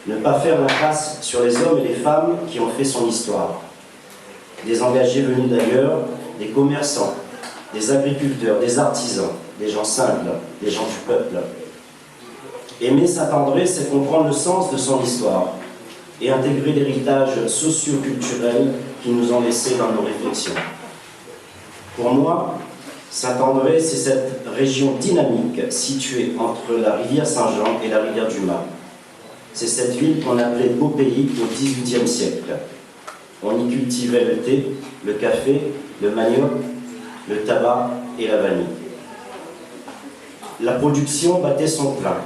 Ne pas faire l'impasse sur les hommes et les femmes qui ont fait son histoire. Des engagés venus d'ailleurs, des commerçants, des agriculteurs, des artisans, des gens simples, des gens du peuple. Aimer Saint-André, c'est comprendre le sens de son histoire et intégrer l'héritage socio-culturel qui nous ont laissé dans nos réflexions. Pour moi, Saint-André, c'est cette région dynamique située entre la rivière Saint-Jean et la rivière du Mât. C'est cette ville qu'on appelait Beau Pays au XVIIIe siècle. On y cultivait le thé, le café, le manioc, le tabac et la vanille. La production battait son plein.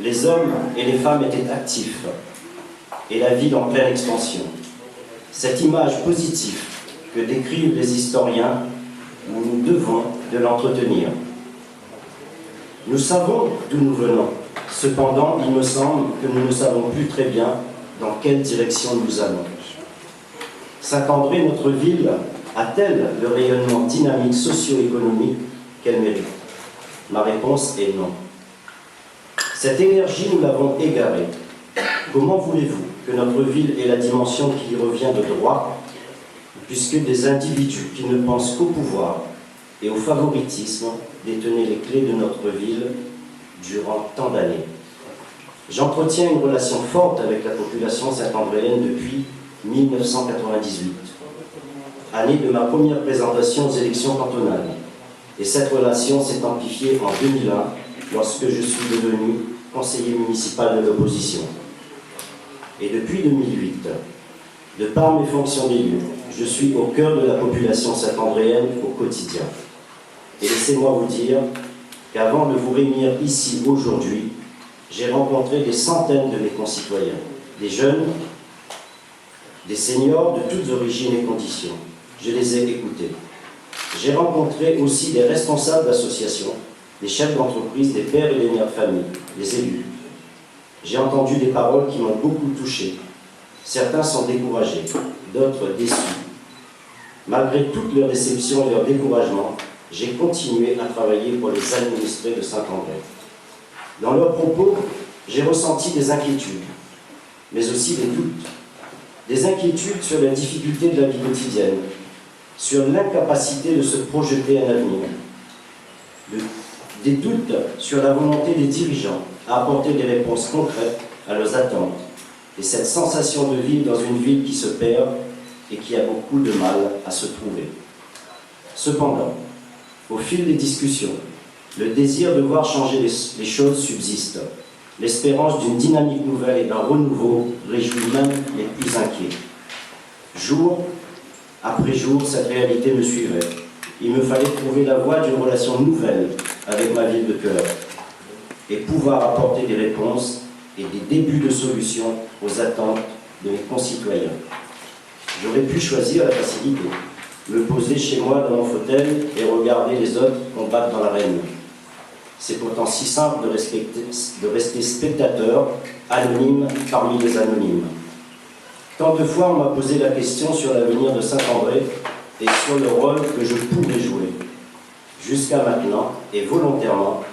Les hommes et les femmes étaient actifs et la ville en pleine expansion. Cette image positive que décrivent les historiens, nous devons de l'entretenir. Nous savons d'où nous venons. Cependant, il me semble que nous ne savons plus très bien dans quelle direction nous allons. Saint-André, notre ville, a-t-elle le rayonnement dynamique socio-économique qu'elle mérite? Ma réponse est non. Cette énergie, nous l'avons égarée. Comment voulez-vous que notre ville ait la dimension qui lui revient de droit, puisque des individus qui ne pensent qu'au pouvoir et au favoritisme détenaient les clés de notre ville durant tant d'années? J'entretiens une relation forte avec la population saint-andréenne depuis 1998, année de ma première présentation aux élections cantonales. Et cette relation s'est amplifiée en 2001, lorsque je suis devenu conseiller municipal de l'opposition. Et depuis 2008, de par mes fonctions d'élu, je suis au cœur de la population saint-andréenne au quotidien. Et laissez-moi vous dire qu'avant de vous réunir ici aujourd'hui, j'ai rencontré des centaines de mes concitoyens, des jeunes, des seniors de toutes origines et conditions. Je les ai écoutés. J'ai rencontré aussi des responsables d'associations, des chefs d'entreprise, des pères et des mères de famille, des élus. J'ai entendu des paroles qui m'ont beaucoup touché. Certains sont découragés, d'autres déçus. Malgré toutes leurs déceptions et leurs découragements, j'ai continué à travailler pour les administrés de Saint-André. Dans leurs propos, j'ai ressenti des inquiétudes, mais aussi des doutes. Des inquiétudes sur la difficulté de la vie quotidienne, sur l'incapacité de se projeter un avenir. Des doutes sur la volonté des dirigeants à apporter des réponses concrètes à leurs attentes. Et cette sensation de vivre dans une ville qui se perd et qui a beaucoup de mal à se trouver. Cependant, au fil des discussions, le désir de voir changer les choses subsiste. L'espérance d'une dynamique nouvelle et d'un renouveau réjouit même les plus inquiets. Jour après jour, cette réalité me suivait. Il me fallait trouver la voie d'une relation nouvelle avec ma ville de cœur et pouvoir apporter des réponses et des débuts de solutions aux attentes de mes concitoyens. J'aurais pu choisir la facilité, me poser chez moi dans mon fauteuil et regarder les autres combattre dans l'arène. C'est pourtant si simple de rester spectateur, anonyme parmi les anonymes. Tant de fois on m'a posé la question sur l'avenir de Saint-André et sur le rôle que je pouvais jouer. Jusqu'à maintenant, et volontairement,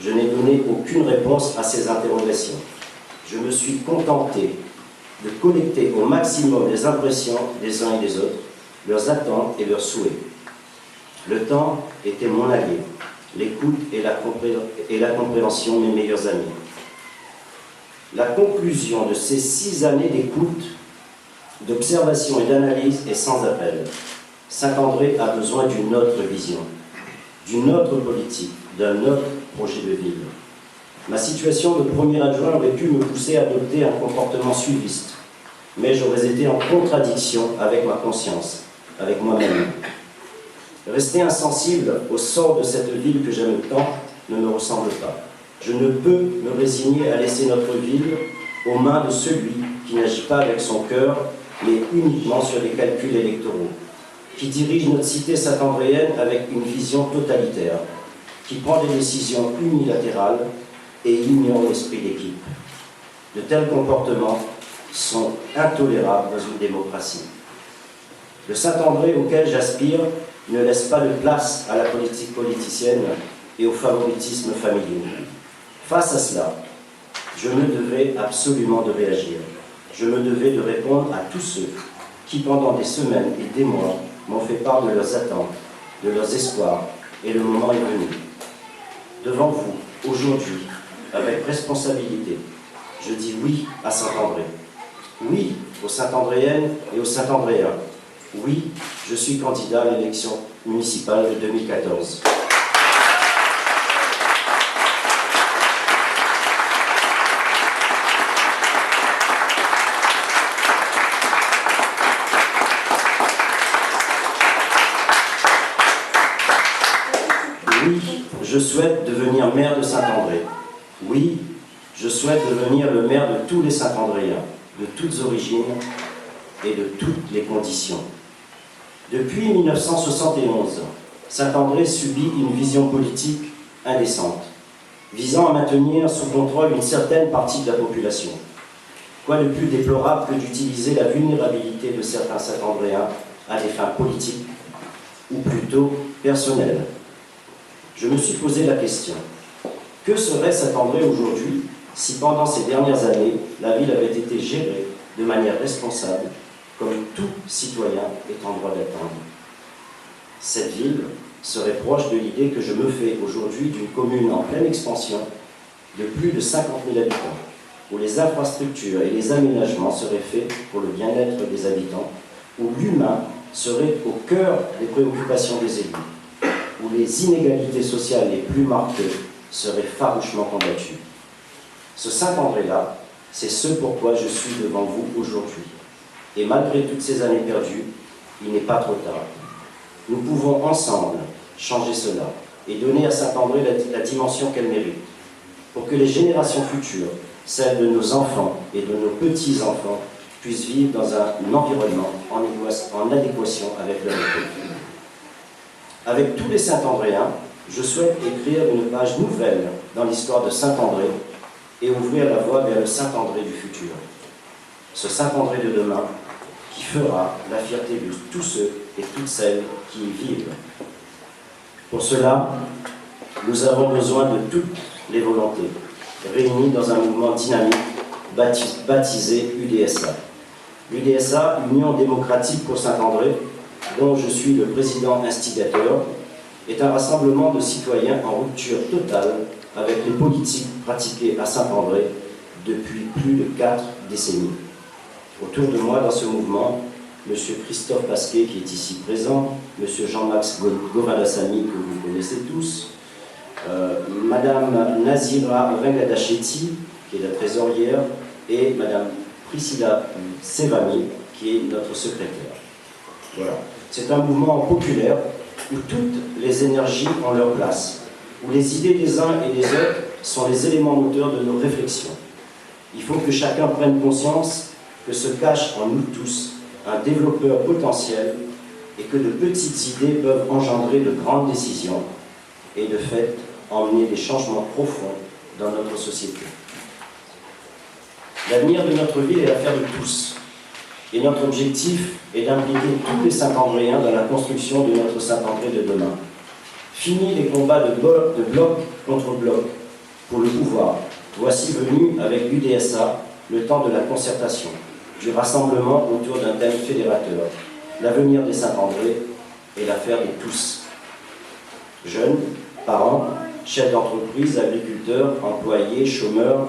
je n'ai donné aucune réponse à ces interrogations. Je me suis contenté de collecter au maximum les impressions des uns et des autres, leurs attentes et leurs souhaits. Le temps était mon allié, l'écoute et la compréhension mes meilleurs amis. La conclusion de ces 6 années d'écoute, d'observation et d'analyse est sans appel. Saint-André a besoin d'une autre vision, d'une autre politique, d'un autre projet de ville. Ma situation de premier adjoint aurait pu me pousser à adopter un comportement suiviste, mais j'aurais été en contradiction avec ma conscience, avec moi-même. Rester insensible au sort de cette ville que j'aime tant ne me ressemble pas. Je ne peux me résigner à laisser notre ville aux mains de celui qui n'agit pas avec son cœur, mais uniquement sur des calculs électoraux, qui dirige notre cité saint-andréenne avec une vision totalitaire, qui prend des décisions unilatérales et ignore l'esprit d'équipe. De tels comportements sont intolérables dans une démocratie. Le Saint-André auquel j'aspire ne laisse pas de place à la politique politicienne et au favoritisme familial. Face à cela, je me devais absolument de réagir. Je me devais de répondre à tous ceux qui, pendant des semaines et des mois, m'ont fait part de leurs attentes, de leurs espoirs, et le moment est venu. Devant vous, aujourd'hui, avec responsabilité, je dis oui à Saint-André. Oui aux Saint-Andréennes et aux Saint-Andréens. Oui, je suis candidat à l'élection municipale de 2014. Oui, je souhaite devenir maire de Saint-André. Oui, je souhaite devenir le maire de tous les Saint-Andréens, de toutes origines et de toutes les conditions. Depuis 1971, Saint-André subit une vision politique indécente, visant à maintenir sous contrôle une certaine partie de la population. Quoi de plus déplorable que d'utiliser la vulnérabilité de certains Saint-Andréens à des fins politiques, ou plutôt personnelles. Je me suis posé la question, que serait Saint-André aujourd'hui si pendant ces dernières années, la ville avait été gérée de manière responsable, comme tout citoyen est en droit d'attendre? Cette ville serait proche de l'idée que je me fais aujourd'hui d'une commune en pleine expansion de plus de 50 000 habitants, où les infrastructures et les aménagements seraient faits pour le bien-être des habitants, où l'humain serait au cœur des préoccupations des élus, où les inégalités sociales les plus marquées seraient farouchement combattues. Ce Saint-André-là, c'est ce pourquoi je suis devant vous aujourd'hui. Et malgré toutes ces années perdues, il n'est pas trop tard. Nous pouvons ensemble changer cela et donner à Saint-André la dimension qu'elle mérite, pour que les générations futures, celles de nos enfants et de nos petits-enfants, puissent vivre dans un environnement en adéquation avec leur époque. Avec tous les Saint-Andréens, je souhaite écrire une page nouvelle dans l'histoire de Saint-André et ouvrir la voie vers le Saint-André du futur. Ce Saint-André de demain qui fera la fierté de tous ceux et toutes celles qui y vivent. Pour cela, nous avons besoin de toutes les volontés, réunies dans un mouvement dynamique baptisé UDSA. L'UDSA, Union démocratique pour Saint-André, dont je suis le président instigateur, est un rassemblement de citoyens en rupture totale avec les politiques pratiquées à Saint-André depuis plus de 4 décennies. Autour de moi, dans ce mouvement, M. Christophe Pasquet, qui est ici présent, M. Jean-Max Govalassamy, que vous connaissez tous, Mme Nazira Vengadacheti, qui est la trésorière, et Mme Priscilla Sevami, qui est notre secrétaire. Voilà. C'est un mouvement populaire où toutes les énergies ont leur place, où les idées des uns et des autres sont les éléments moteurs de nos réflexions. Il faut que chacun prenne conscience que se cache en nous tous un développeur potentiel et que de petites idées peuvent engendrer de grandes décisions et de fait emmener des changements profonds dans notre société. L'avenir de notre ville est l'affaire de tous. Et notre objectif est d'impliquer tous les Saint-Andréens dans la construction de notre Saint-André de demain. Fini les combats de bloc contre bloc pour le pouvoir. Voici venu avec l'UDSA le temps de la concertation, du rassemblement autour d'un thème fédérateur. L'avenir des Saint-André est l'affaire de tous. Jeunes, parents, chefs d'entreprise, agriculteurs, employés, chômeurs,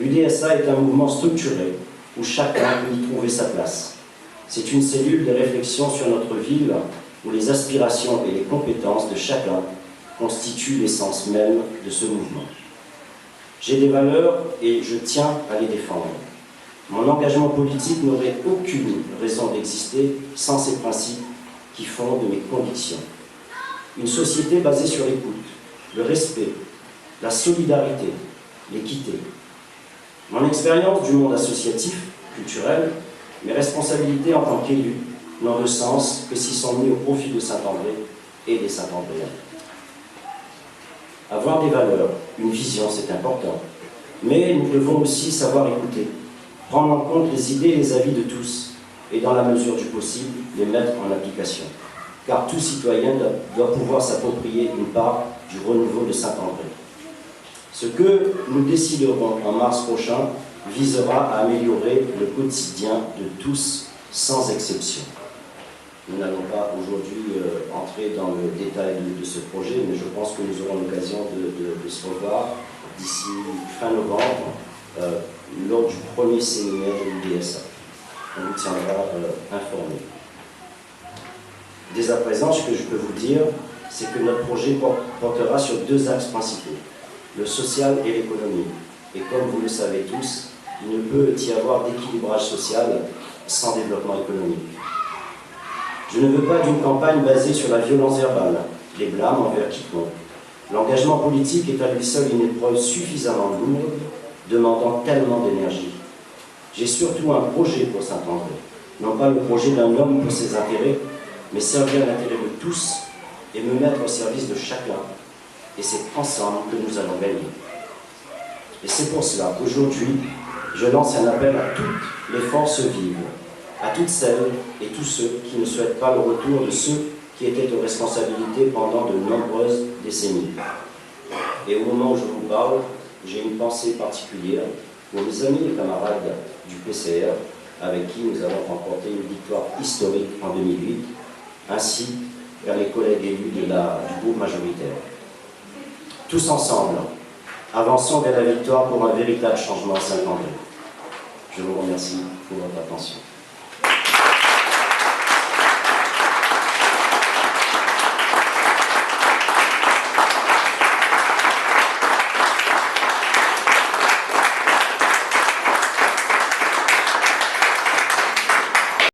l'UDSA est un mouvement structuré où chacun peut y trouver sa place. C'est une cellule de réflexion sur notre ville où les aspirations et les compétences de chacun constituent l'essence même de ce mouvement. J'ai des valeurs et je tiens à les défendre. Mon engagement politique n'aurait aucune raison d'exister sans ces principes qui font de mes convictions. Une société basée sur l'écoute, le respect, la solidarité, l'équité. Mon expérience du monde associatif, culturel, mes responsabilités en tant qu'élu n'ont de sens que s'ils sont mis au profit de Saint-André et des Saint-Andréens. Avoir des valeurs, une vision, c'est important. Mais nous devons aussi savoir écouter, prendre en compte les idées et les avis de tous, et dans la mesure du possible, les mettre en application. Car tout citoyen doit pouvoir s'approprier une part du renouveau de Saint-André. Ce que nous déciderons en mars prochain visera à améliorer le quotidien de tous, sans exception. Nous n'allons pas aujourd'hui entrer dans le détail de ce projet, mais je pense que nous aurons l'occasion de se revoir d'ici fin novembre lors du premier séminaire de l'UDSA. On vous tiendra informé. Dès à présent, ce que je peux vous dire, c'est que notre projet portera sur deux axes principaux, le social et l'économie. Et comme vous le savez tous, il ne peut y avoir d'équilibrage social sans développement économique. Je ne veux pas d'une campagne basée sur la violence verbale, les blâmes envers quiconque. L'engagement politique est à lui seul une épreuve suffisamment lourde, demandant tellement d'énergie. J'ai surtout un projet pour Saint-André, non pas le projet d'un homme pour ses intérêts, mais servir l'intérêt de tous et me mettre au service de chacun. Et c'est ensemble que nous allons gagner. Et c'est pour cela qu'aujourd'hui, je lance un appel à toutes les forces vives, à toutes celles et tous ceux qui ne souhaitent pas le retour de ceux qui étaient aux responsabilités pendant de nombreuses décennies. Et au moment où je vous parle, j'ai une pensée particulière pour mes amis et camarades du PCR, avec qui nous avons remporté une victoire historique en 2008, ainsi qu'à mes collègues élus du groupe majoritaire. Tous ensemble, avançons vers la victoire pour un véritable changement à Saint-André. Je vous remercie pour votre attention.